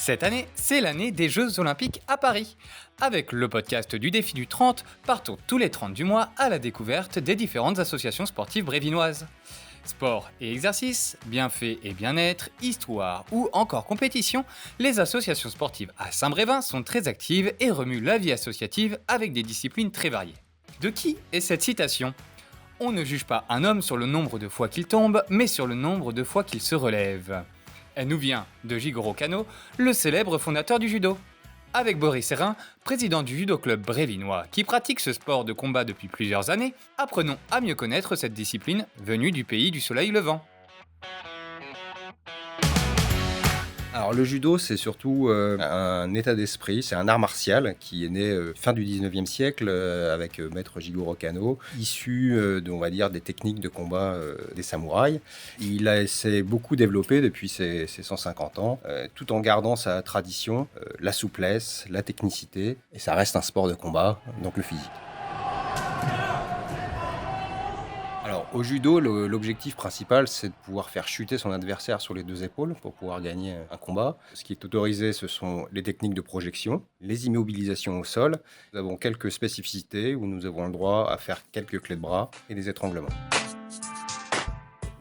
Cette année, c'est l'année des Jeux Olympiques à Paris. Avec le podcast du Défi du 30, partons tous les 30 du mois à la découverte des différentes associations sportives brévinoises. Sport et exercice, bienfaits et bien-être, histoire ou encore compétition, les associations sportives à Saint-Brévin sont très actives et remuent la vie associative avec des disciplines très variées. De qui est cette citation ? On ne juge pas un homme sur le nombre de fois qu'il tombe, mais sur le nombre de fois qu'il se relève. Elle nous vient de Jigoro Kano, le célèbre fondateur du judo. Avec Boris Serrin, président du judo club brévinois, qui pratique ce sport de combat depuis plusieurs années, apprenons à mieux connaître cette discipline venue du pays du soleil levant. Alors le judo, c'est surtout un état d'esprit, c'est un art martial qui est né fin du 19e siècle avec maître Jigoro Kano, issu on va dire, des techniques de combat des samouraïs. Il s'est beaucoup développé depuis ses 150 ans, tout en gardant sa tradition, la souplesse, la technicité, et ça reste un sport de combat, donc le physique. Alors, au judo, l'objectif principal, c'est de pouvoir faire chuter son adversaire sur les deux épaules pour pouvoir gagner un combat. Ce qui est autorisé, ce sont les techniques de projection, les immobilisations au sol. Nous avons quelques spécificités où nous avons le droit à faire quelques clés de bras et des étranglements.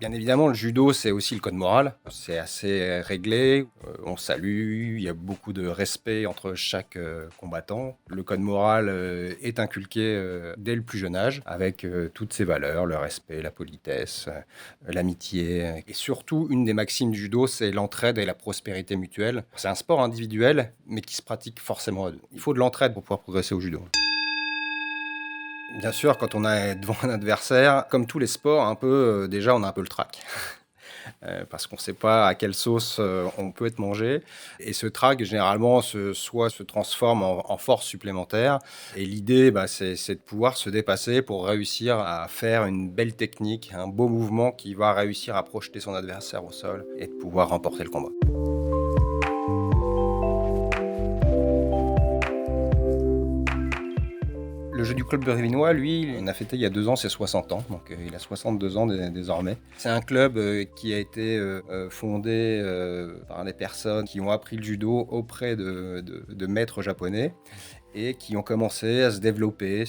Bien évidemment, le judo, c'est aussi le code moral. C'est assez réglé, on salue, il y a beaucoup de respect entre chaque combattant. Le code moral est inculqué dès le plus jeune âge, avec toutes ses valeurs, le respect, la politesse, l'amitié. Et surtout, une des maximes du judo, c'est l'entraide et la prospérité mutuelle. C'est un sport individuel, mais qui se pratique forcément à deux. Il faut de l'entraide pour pouvoir progresser au judo. Bien sûr, quand on est devant un adversaire, comme tous les sports, déjà on a un peu le trac. Parce qu'on ne sait pas à quelle sauce on peut être mangé. Et ce trac, généralement, se transforme en force supplémentaire. Et l'idée, c'est de pouvoir se dépasser pour réussir à faire une belle technique, un beau mouvement qui va réussir à projeter son adversaire au sol et de pouvoir remporter le combat. Le judo club brévinois, lui, on a fêté il y a 2 ans ses 60 ans, donc il a 62 ans désormais. C'est un club qui a été fondé par des personnes qui ont appris le judo auprès de maîtres japonais et qui ont commencé à se développer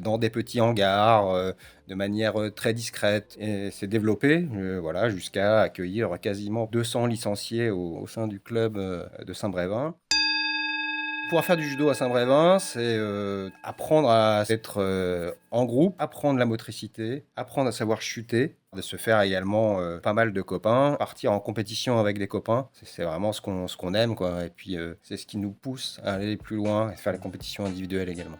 dans des petits hangars de manière très discrète. Et s'est développé jusqu'à accueillir quasiment 200 licenciés au sein du club de Saint-Brévin. Pouvoir faire du judo à Saint-Brévin, c'est apprendre à être en groupe, apprendre la motricité, apprendre à savoir chuter, de se faire également pas mal de copains, partir en compétition avec des copains. C'est vraiment ce qu'on aime, quoi. Et puis c'est ce qui nous pousse à aller plus loin et faire les compétitions individuelles également.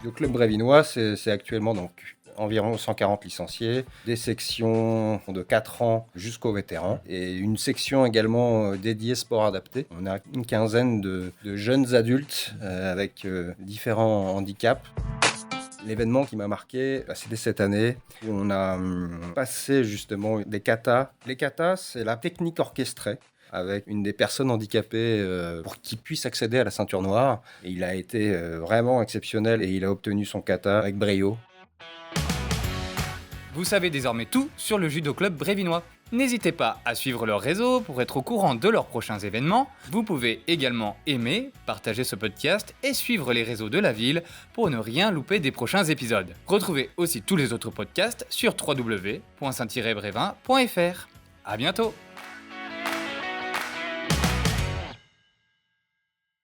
Le club brévinois, c'est actuellement donc environ 140 licenciés, des sections de 4 ans jusqu'aux vétérans et une section également dédiée sport adapté. On a une quinzaine de jeunes adultes avec différents handicaps. L'événement qui m'a marqué, c'était cette année où on a passé justement des katas. Les katas, c'est la technique orchestrée avec une des personnes handicapées pour qu'il puisse accéder à la ceinture noire. Et il a été vraiment exceptionnel et il a obtenu son kata avec brio. Vous savez désormais tout sur le judo club brévinois. N'hésitez pas à suivre leur réseau pour être au courant de leurs prochains événements. Vous pouvez également aimer, partager ce podcast et suivre les réseaux de la ville pour ne rien louper des prochains épisodes. Retrouvez aussi tous les autres podcasts sur www.saint-brévin.fr. À bientôt!